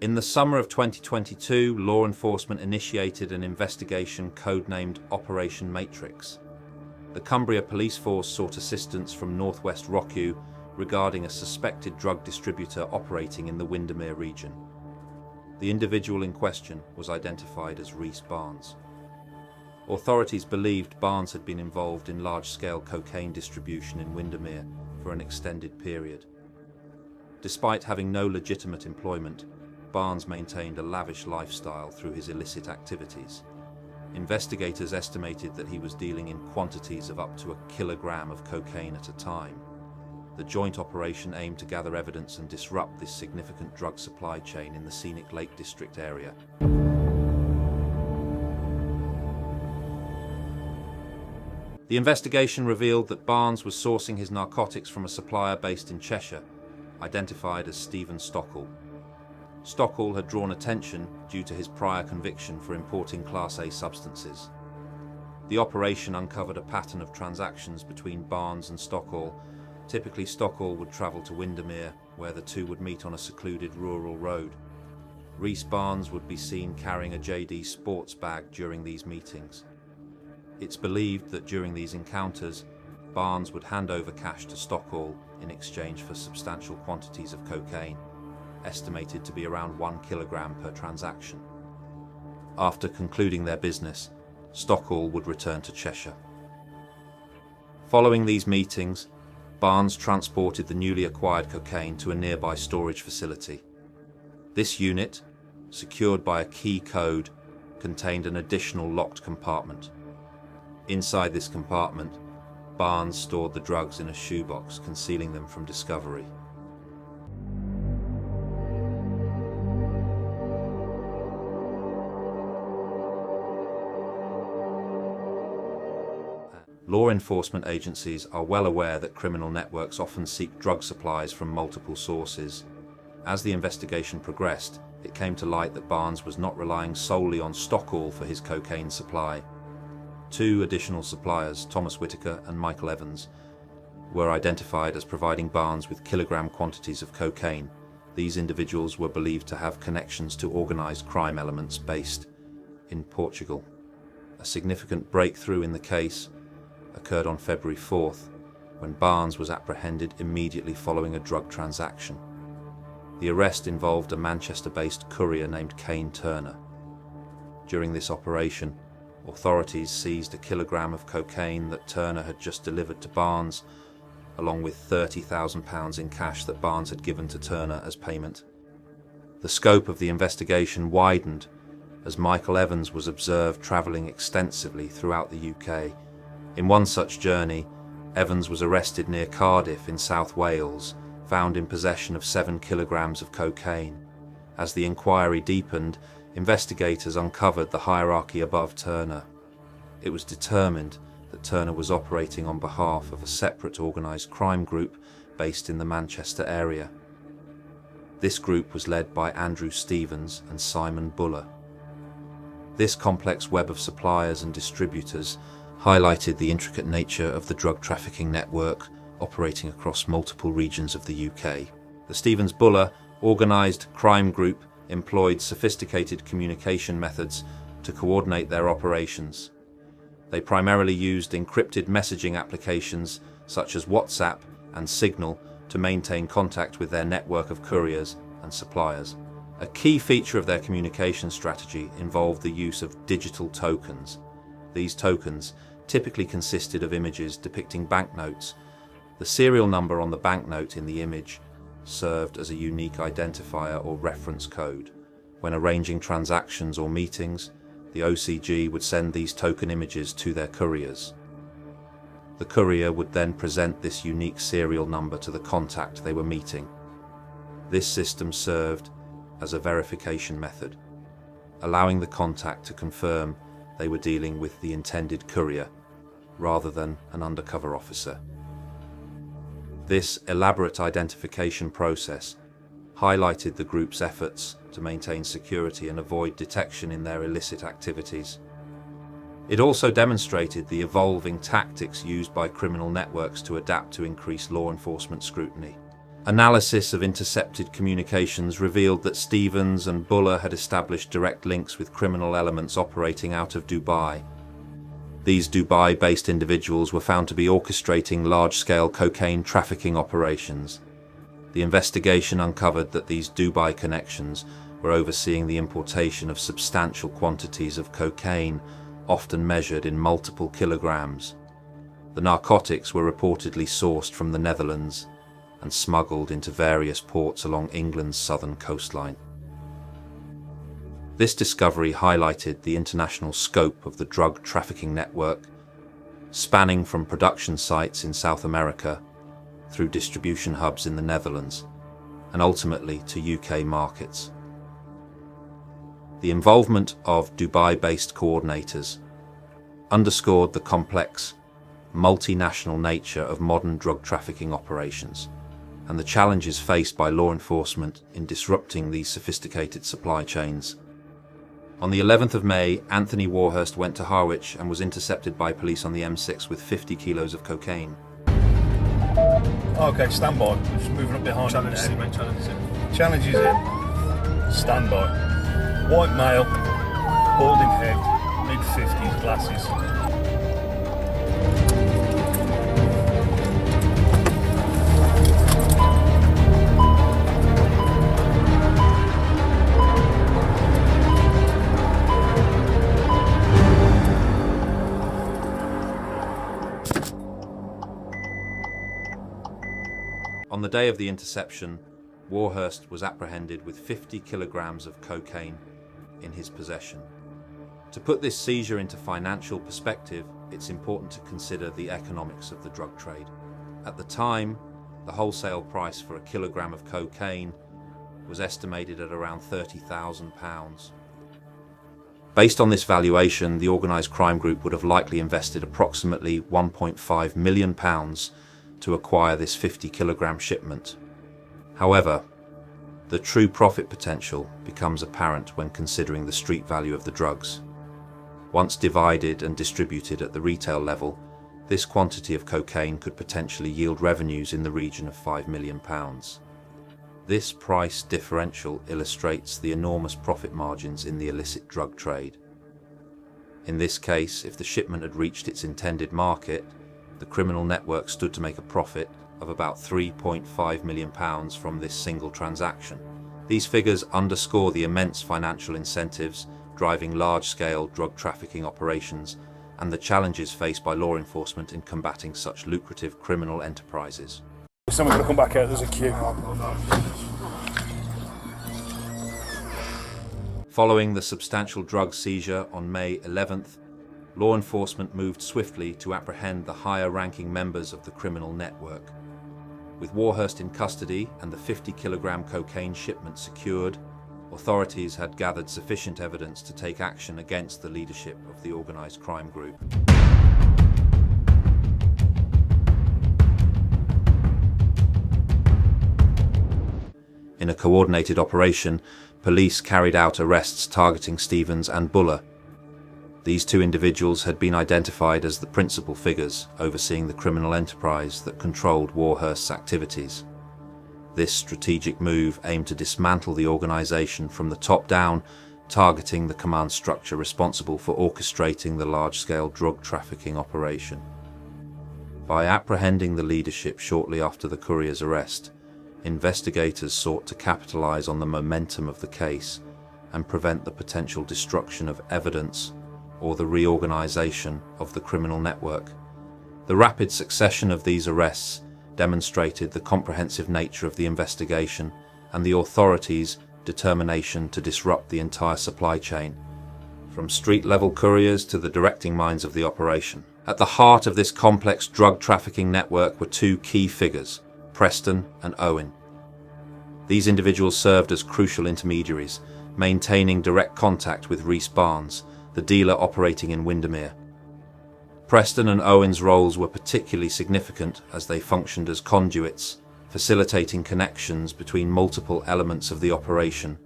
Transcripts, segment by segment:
In the summer of 2022, law enforcement initiated an investigation codenamed Operation Matrix. The Cumbria police force sought assistance from Northwest ROCU regarding a suspected drug distributor operating in the Windermere region. The individual in question was identified as Reece Barnes. Authorities believed Barnes had been involved in large-scale cocaine distribution in Windermere for an extended period. Despite having no legitimate employment, Barnes maintained a lavish lifestyle through his illicit activities. Investigators estimated that he was dealing in quantities of up to 1 kilogram of cocaine at a time. The joint operation aimed to gather evidence and disrupt this significant drug supply chain in the scenic Lake District area. The investigation revealed that Barnes was sourcing his narcotics from a supplier based in Cheshire, identified as Stephen Stockall. Stockall had drawn attention due to his prior conviction for importing Class A substances. The operation uncovered a pattern of transactions between Barnes and Stockall. Typically, Stockall would travel to Windermere, where the two would meet on a secluded rural road. Reece Barnes would be seen carrying a JD sports bag during these meetings. It's believed that during these encounters, Barnes would hand over cash to Stockall in exchange for substantial quantities of cocaine, estimated to be around 1 kilogram per transaction. After concluding their business, Stockall would return to Cheshire. Following these meetings, Barnes transported the newly acquired cocaine to a nearby storage facility. This unit, secured by a key code, contained an additional locked compartment. Inside this compartment, Barnes stored the drugs in a shoebox, concealing them from discovery. Law enforcement agencies are well aware that criminal networks often seek drug supplies from multiple sources. As the investigation progressed, it came to light that Barnes was not relying solely on Stockall for his cocaine supply. Two additional suppliers, Whitaker and Michael Evans, were identified as providing Barnes with kilogram quantities of cocaine. These individuals were believed to have connections to organized crime elements based in Portugal. A significant breakthrough in the case occurred on February 4th, when Barnes was apprehended immediately following a drug transaction. The arrest involved a Manchester-based courier named Cain Turner. During this operation, authorities seized 1 kilogram of cocaine that Turner had just delivered to Barnes, along with £30,000 in cash that Barnes had given to Turner as payment. The scope of the investigation widened as Michael Evans was observed travelling extensively throughout the UK. In one such journey, Evans was arrested near Cardiff in South Wales, found in possession of 7 kilograms of cocaine. As the inquiry deepened, investigators uncovered the hierarchy above Turner. It was determined that Turner was operating on behalf of a separate organised crime group based in the Manchester area. This group was led by Andrew Stevens and Simon Buller. This complex web of suppliers and distributors highlighted the intricate nature of the drug trafficking network operating across multiple regions of the UK. The Stevens-Buller organised crime group employed sophisticated communication methods to coordinate their operations. They primarily used encrypted messaging applications such as WhatsApp and Signal to maintain contact with their network of couriers and suppliers. A key feature of their communication strategy involved the use of digital tokens. These tokens typically consisted of images depicting banknotes. The serial number on the banknote in the image served as a unique identifier or reference code. When arranging transactions or meetings, the OCG would send these token images to their couriers. The courier would then present this unique serial number to the contact they were meeting. This system served as a verification method, allowing the contact to confirm they were dealing with the intended courier rather than an undercover officer. This elaborate identification process highlighted the group's efforts to maintain security and avoid detection in their illicit activities. It also demonstrated the evolving tactics used by criminal networks to adapt to increased law enforcement scrutiny. Analysis of intercepted communications revealed that Stevens and Buller had established direct links with criminal elements operating out of Dubai. These Dubai-based individuals were found to be orchestrating large-scale cocaine trafficking operations. The investigation uncovered that these Dubai connections were overseeing the importation of substantial quantities of cocaine, often measured in multiple kilograms. The narcotics were reportedly sourced from the Netherlands and smuggled into various ports along England's southern coastline. This discovery highlighted the international scope of the drug trafficking network, spanning from production sites in South America through distribution hubs in the Netherlands and ultimately to UK markets. The involvement of Dubai-based coordinators underscored the complex, multinational nature of modern drug trafficking operations and the challenges faced by law enforcement in disrupting these sophisticated supply chains. On the 11th of May, Anthony Warhurst went to Harwich and was intercepted by police on the M6 with 50 kilos of cocaine. Okay, stand by. We're just moving up behind. Challenge is in, mate. Challenge is in. Challenge is in. Stand by. White male, balding head, mid-50s, glasses. On the day of the interception, Warhurst was apprehended with 50 kilograms of cocaine in his possession. To put this seizure into financial perspective, it's important to consider the economics of the drug trade. At the time, the wholesale price for a kilogram of cocaine was estimated at around £30,000. Based on this valuation, the organised crime group would have likely invested approximately £1.5 million to acquire this 50-kilogram shipment. However, the true profit potential becomes apparent when considering the street value of the drugs. Once divided and distributed at the retail level, this quantity of cocaine could potentially yield revenues in the region of £5 million. This price differential illustrates the enormous profit margins in the illicit drug trade. In this case, if the shipment had reached its intended market, the criminal network stood to make a profit of about £3.5 million from this single transaction. These figures underscore the immense financial incentives driving large-scale drug trafficking operations and the challenges faced by law enforcement in combating such lucrative criminal enterprises. Someone's going to come back out, there's a queue. Following the substantial drug seizure on May 11th, law enforcement moved swiftly to apprehend the higher-ranking members of the criminal network. With Warhurst in custody and the 50-kilogram cocaine shipment secured, authorities had gathered sufficient evidence to take action against the leadership of the organised crime group. In a coordinated operation, police carried out arrests targeting Stevens and Buller. These two individuals had been identified as the principal figures overseeing the criminal enterprise that controlled Warhurst's activities. This strategic move aimed to dismantle the organisation from the top down, targeting the command structure responsible for orchestrating the large-scale drug trafficking operation. By apprehending the leadership shortly after the courier's arrest, investigators sought to capitalise on the momentum of the case and prevent the potential destruction of evidence or the reorganisation of the criminal network. The rapid succession of these arrests demonstrated the comprehensive nature of the investigation and the authorities' determination to disrupt the entire supply chain, from street-level couriers to the directing minds of the operation. At the heart of this complex drug trafficking network were two key figures, Preston and Owen. These individuals served as crucial intermediaries, maintaining direct contact with Reece Barnes, the dealer operating in Windermere. Preston and Owen's roles were particularly significant as they functioned as conduits, facilitating connections between multiple elements of the operation.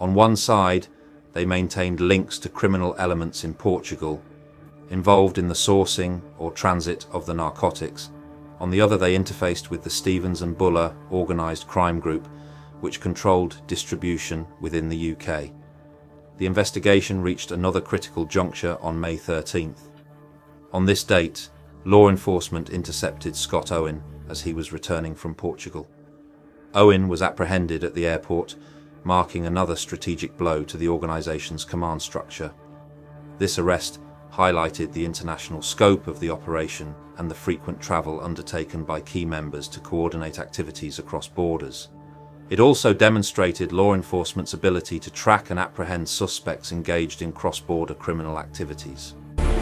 On one side, they maintained links to criminal elements in Portugal, involved in the sourcing or transit of the narcotics, On the other, they interfaced with the Stevens and Buller organised crime group, which controlled distribution within the UK. The investigation reached another critical juncture on May 13th. On this date, law enforcement intercepted Scott Owen as he was returning from Portugal. Owen was apprehended at the airport, marking another strategic blow to the organisation's command structure. This arrest highlighted the international scope of the operation and the frequent travel undertaken by key members to coordinate activities across borders. It also demonstrated law enforcement's ability to track and apprehend suspects engaged in cross-border criminal activities. Under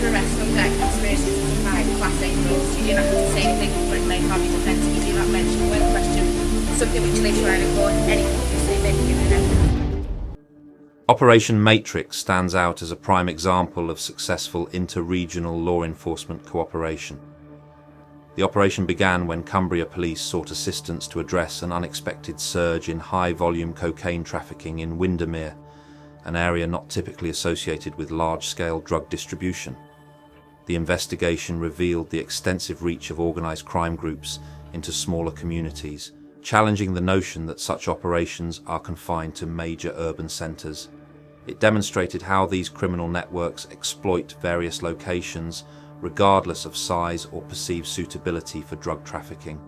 arrest on deck, conspiracy to provide Class A drugs. You do not have to say anything, but it may harm your defence if you do not mention when questioned something which later on in court, anything you say may be given evidence. Operation Matrix stands out as a prime example of successful inter-regional law enforcement cooperation. The operation began when Cumbria police sought assistance to address an unexpected surge in high-volume cocaine trafficking in Windermere, an area not typically associated with large-scale drug distribution. The investigation revealed the extensive reach of organised crime groups into smaller communities, challenging the notion that such operations are confined to major urban centres. It demonstrated how these criminal networks exploit various locations regardless of size or perceived suitability for drug trafficking.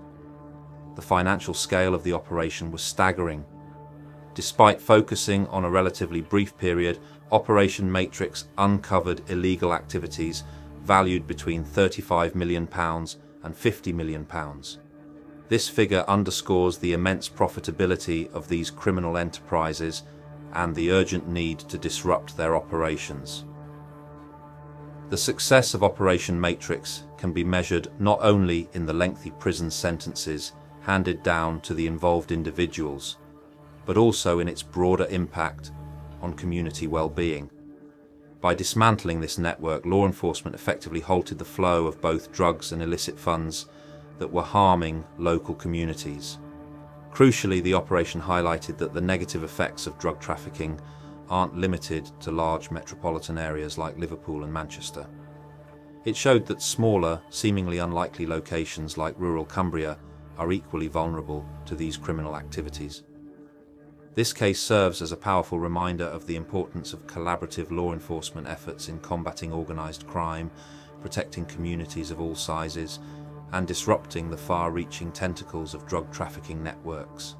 The financial scale of the operation was staggering. Despite focusing on a relatively brief period, Operation Matrix uncovered illegal activities valued between £35 million and £50 million. This figure underscores the immense profitability of these criminal enterprises and the urgent need to disrupt their operations. The success of Operation Matrix can be measured not only in the lengthy prison sentences handed down to the involved individuals, but also in its broader impact on community well-being. By dismantling this network, law enforcement effectively halted the flow of both drugs and illicit funds that were harming local communities. Crucially, the operation highlighted that the negative effects of drug trafficking aren't limited to large metropolitan areas like Liverpool and Manchester. It showed that smaller, seemingly unlikely locations like rural Cumbria are equally vulnerable to these criminal activities. This case serves as a powerful reminder of the importance of collaborative law enforcement efforts in combating organised crime, protecting communities of all sizes, and disrupting the far-reaching tentacles of drug trafficking networks.